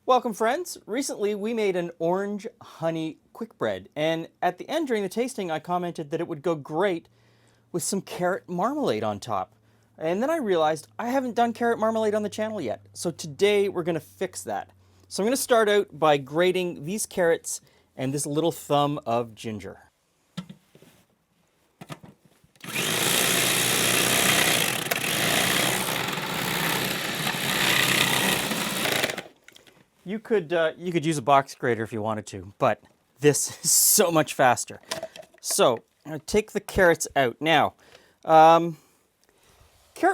Welcome, friends. Recently, we made an orange honey quick bread, and at the end during the tasting, I commented that it would go great with some carrot marmalade on top. And then I realized I haven't done carrot marmalade on the channel yet, so today we're going to fix that. So I'm going to start out by grating these carrots and this little thumb of ginger. You could use a box grater if you wanted to, but this is so much faster. So I'm going to take the carrots out now. Carrot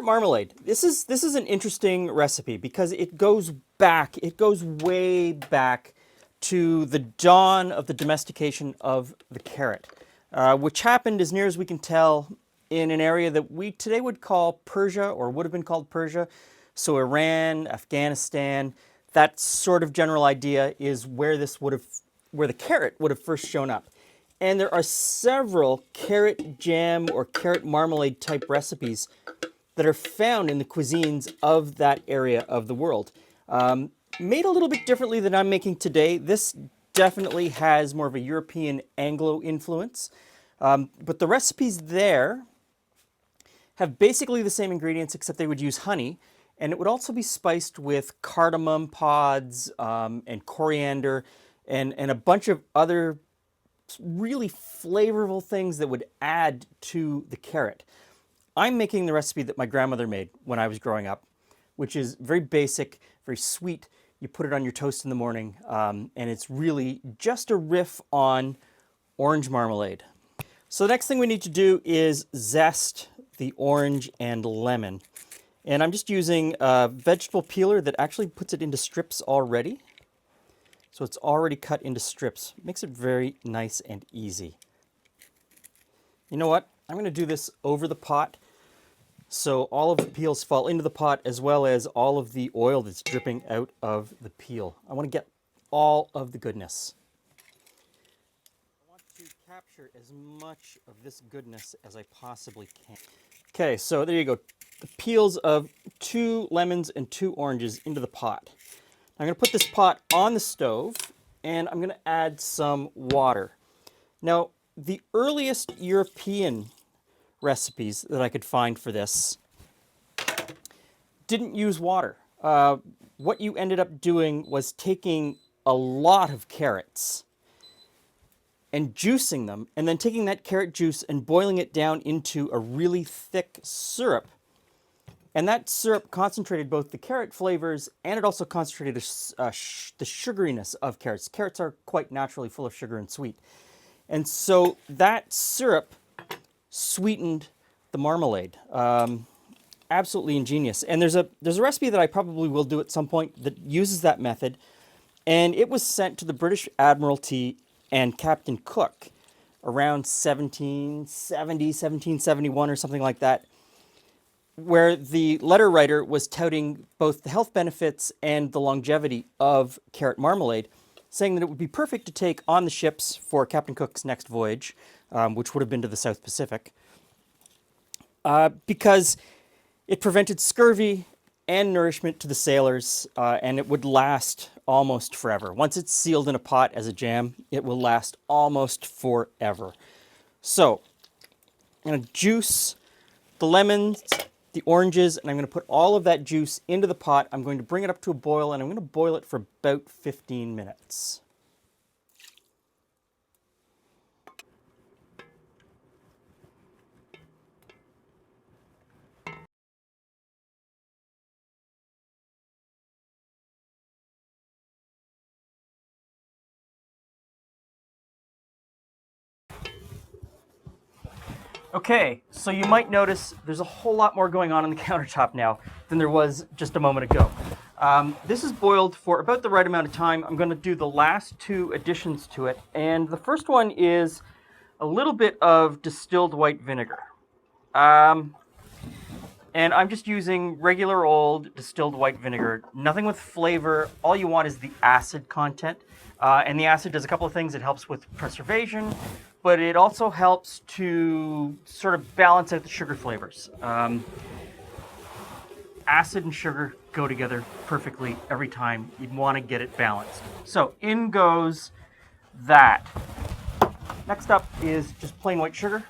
marmalade. This is an interesting recipe because it goes back. It goes way back to the dawn of the domestication of the carrot, which happened, as near as we can tell, in an area that we today would call Persia, or would have been called Persia. So Iran, Afghanistan, that sort of general idea is where the carrot would have first shown up. And there are several carrot jam or carrot marmalade type recipes that are found in the cuisines of that area of the world. Made a little bit differently than I'm making today. This definitely has more of a European Anglo influence. But the recipes there have basically the same ingredients, except they would use honey. And it would also be spiced with cardamom pods and coriander and a bunch of other really flavorful things that would add to the carrot. I'm making the recipe that my grandmother made when I was growing up, which is very basic, very sweet. You put it on your toast in the morning, and it's really just a riff on orange marmalade. So the next thing we need to do is zest the orange and lemon. And I'm just using a vegetable peeler that actually puts it into strips already. So it's already cut into strips. Makes it very nice and easy. You know what? I'm going to do this over the pot so all of the peels fall into the pot, as well as all of the oil that's dripping out of the peel. I want to get all of the goodness. I want to capture as much of this goodness as I possibly can. Okay, so there you go. The peels of 2 lemons and 2 oranges into the pot. I'm going to put this pot on the stove, and I'm going to add some water. Now, the earliest European recipes that I could find for this didn't use water. What you ended up doing was taking a lot of carrots and juicing them, and then taking that carrot juice and boiling it down into a really thick syrup. And that syrup concentrated both the carrot flavors, and it also concentrated the sugariness of carrots. Carrots are quite naturally full of sugar and sweet. And so that syrup sweetened the marmalade. Absolutely ingenious. And there's a recipe that I probably will do at some point that uses that method. And it was sent to the British Admiralty and Captain Cook around 1770, 1771 or something like that, where the letter writer was touting both the health benefits and the longevity of carrot marmalade, saying that it would be perfect to take on the ships for Captain Cook's next voyage, which would have been to the South Pacific, because it prevented scurvy and nourishment to the sailors, and it would last almost forever. Once it's sealed in a pot as a jam, it will last almost forever. So I'm going to juice the lemons, the oranges, and I'm going to put all of that juice into the pot. I'm going to bring it up to a boil, and I'm going to boil it for about 15 minutes. Okay, so you might notice there's a whole lot more going on the countertop now than there was just a moment ago. This is boiled for about the right amount of time. I'm going to do the last 2 additions to it, and the first one is a little bit of distilled white vinegar. And I'm just using regular old distilled white vinegar, nothing with flavor. All you want is the acid content. And the acid does a couple of things. It helps with preservation, but it also helps to sort of balance out the sugar flavors. acid and sugar go together perfectly every time. You'd want to get it balanced. So in goes that. Next up is just plain white sugar.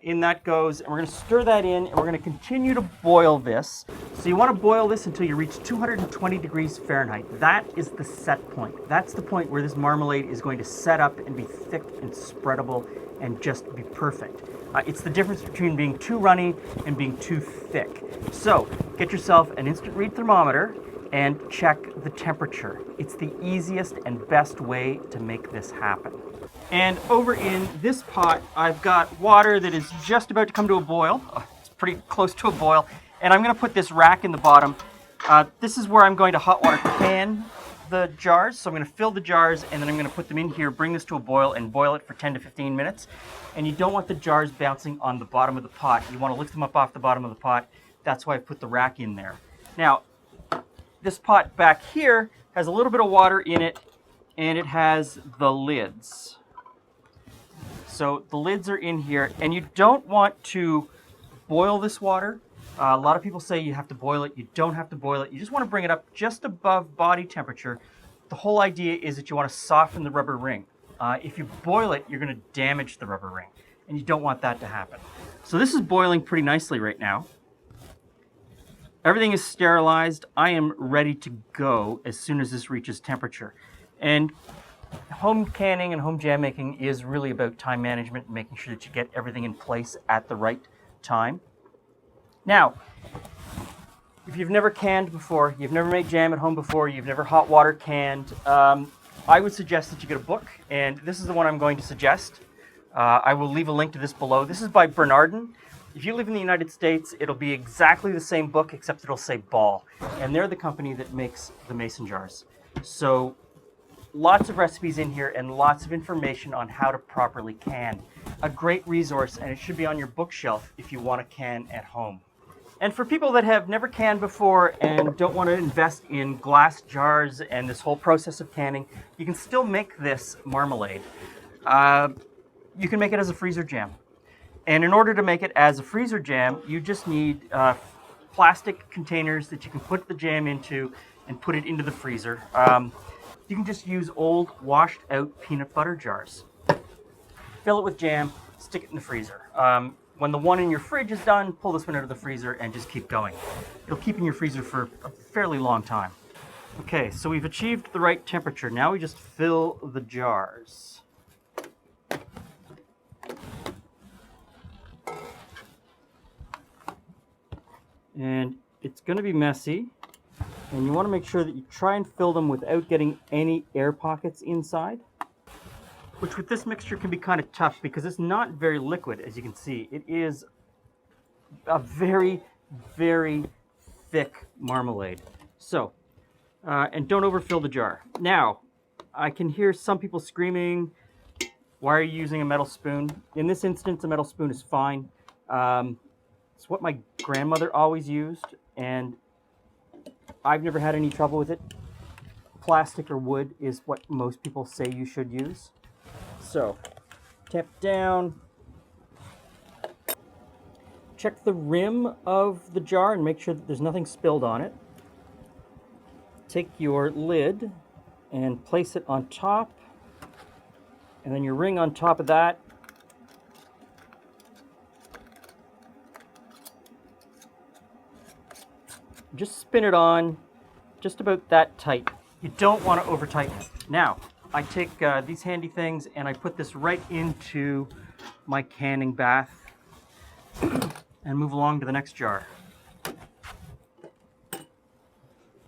In that goes, and we're going to stir that in, and we're going to continue to boil this. So you want to boil this until you reach 220 degrees Fahrenheit. That is the set point. That's the point where this marmalade is going to set up and be thick and spreadable and just be perfect. It's the difference between being too runny and being too thick. So get yourself an instant read thermometer and check the temperature. It's the easiest and best way to make this happen. And over in this pot, I've got water that is just about to come to a boil. It's pretty close to a boil. And I'm going to put this rack in the bottom. This is where I'm going to hot water can the jars. So I'm going to fill the jars, and then I'm going to put them in here, bring this to a boil, and boil it for 10 to 15 minutes. And you don't want the jars bouncing on the bottom of the pot. You want to lift them up off the bottom of the pot. That's why I put the rack in there. Now, this pot back here has a little bit of water in it, and it has the lids. So the lids are in here, and you don't want to boil this water. A lot of people say you have to boil it. You don't have to boil it. You just want to bring it up just above body temperature. The whole idea is that you want to soften the rubber ring. If you boil it, you're going to damage the rubber ring, and you don't want that to happen. So this is boiling pretty nicely right now. Everything is sterilized. I am ready to go as soon as this reaches temperature. And home canning and home jam making is really about time management and making sure that you get everything in place at the right time. Now, if you've never canned before, you've never made jam at home before, you've never hot water canned, I would suggest that you get a book, and this is the one I'm going to suggest. I will leave a link to this below. This is by Bernardin. If you live in the United States, it'll be exactly the same book, except it'll say Ball, and they're the company that makes the mason jars. So lots of recipes in here and lots of information on how to properly can. A great resource, and it should be on your bookshelf if you want to can at home. And for people that have never canned before and don't want to invest in glass jars and this whole process of canning, you can still make this marmalade. You can make it as a freezer jam. And in order to make it as a freezer jam, you just need plastic containers that you can put the jam into and put it into the freezer. You can just use old washed out peanut butter jars. Fill it with jam, stick it in the freezer. When the one in your fridge is done, pull this one out of the freezer and just keep going. It'll keep in your freezer for a fairly long time. Okay, so we've achieved the right temperature. Now we just fill the jars. And it's going to be messy. And you want to make sure that you try and fill them without getting any air pockets inside. Which with this mixture can be kind of tough because it's not very liquid, as you can see. It is a very, very thick marmalade. So, and don't overfill the jar. Now, I can hear some people screaming, why are you using a metal spoon? In this instance, a metal spoon is fine. It's what my grandmother always used, and I've never had any trouble with it. Plastic or wood is what most people say you should use. So, tap down. Check the rim of the jar and make sure that there's nothing spilled on it. Take your lid and place it on top, and then your ring on top of that. Just spin it on just about that tight. You don't want to over tighten it. Now, I take these handy things and I put this right into my canning bath and move along to the next jar.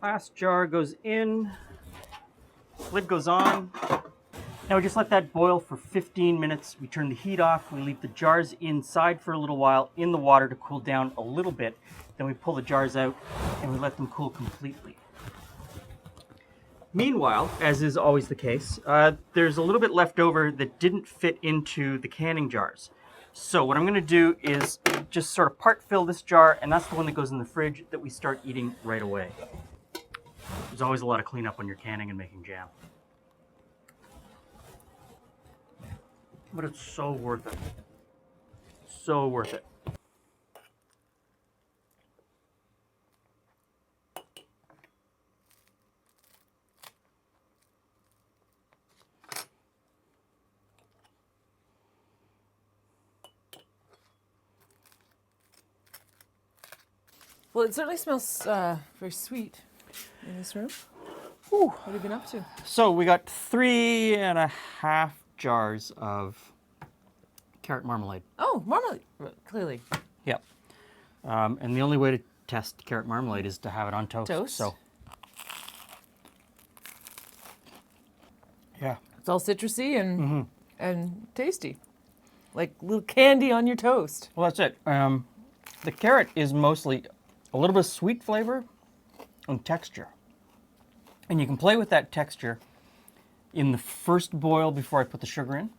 Last jar goes in, lid goes on. Now we just let that boil for 15 minutes. We turn the heat off, we leave the jars inside for a little while in the water to cool down a little bit. Then we pull the jars out and we let them cool completely. Meanwhile, as is always the case, there's a little bit left over that didn't fit into the canning jars. So what I'm going to do is just sort of part fill this jar, and that's the one that goes in the fridge that we start eating right away. There's always a lot of cleanup when you're canning and making jam. But it's so worth it. So worth it. Well, it certainly smells very sweet in this room. Whew. What have you been up to? So we got 3.5 jars of carrot marmalade. Oh, marmalade, clearly. Yep. And the only way to test carrot marmalade is to have it on toast. Toast? So, yeah. It's all citrusy and tasty. Like little candy on your toast. Well, that's it. The carrot is mostly a little bit of sweet flavor and texture. And you can play with that texture in the first boil before I put the sugar in.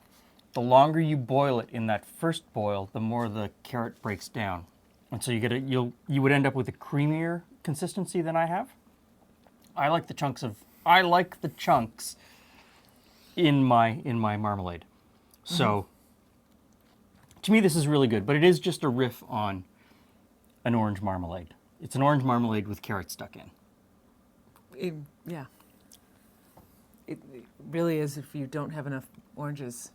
The longer you boil it in that first boil, the more the carrot breaks down. And so you would end up with a creamier consistency than I have. I like the chunks in my marmalade. So to me this is really good, but it is just a riff on an orange marmalade. It's an orange marmalade with carrot stuck in. Yeah. It really is if you don't have enough oranges.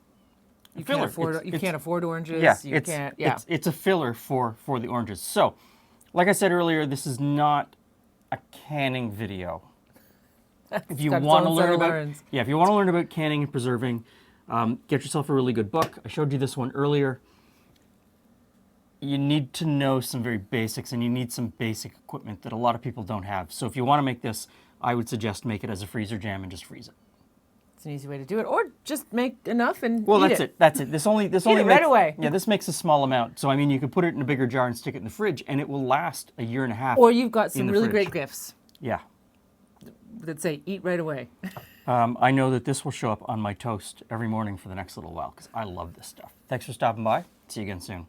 You can't afford oranges. Yeah, it's a filler for the oranges. So, like I said earlier, this is not a canning video. If you want to learn about canning and preserving, get yourself a really good book. I showed you this one earlier. You need to know some very basics, and you need some basic equipment that a lot of people don't have. So if you want to make this, I would suggest make it as a freezer jam and just freeze it. It's an easy way to do it, or just make enough and Well, eat that's it. That's it. This only it makes, right away. Yeah, this makes a small amount. So I mean, you could put it in a bigger jar and stick it in the fridge, and it will last a year and a half. Or you've got in some the really fridge. great gifts Yeah. that say eat right away. I know that this will show up on my toast every morning for the next little while because I love this stuff. Thanks for stopping by. See you again soon.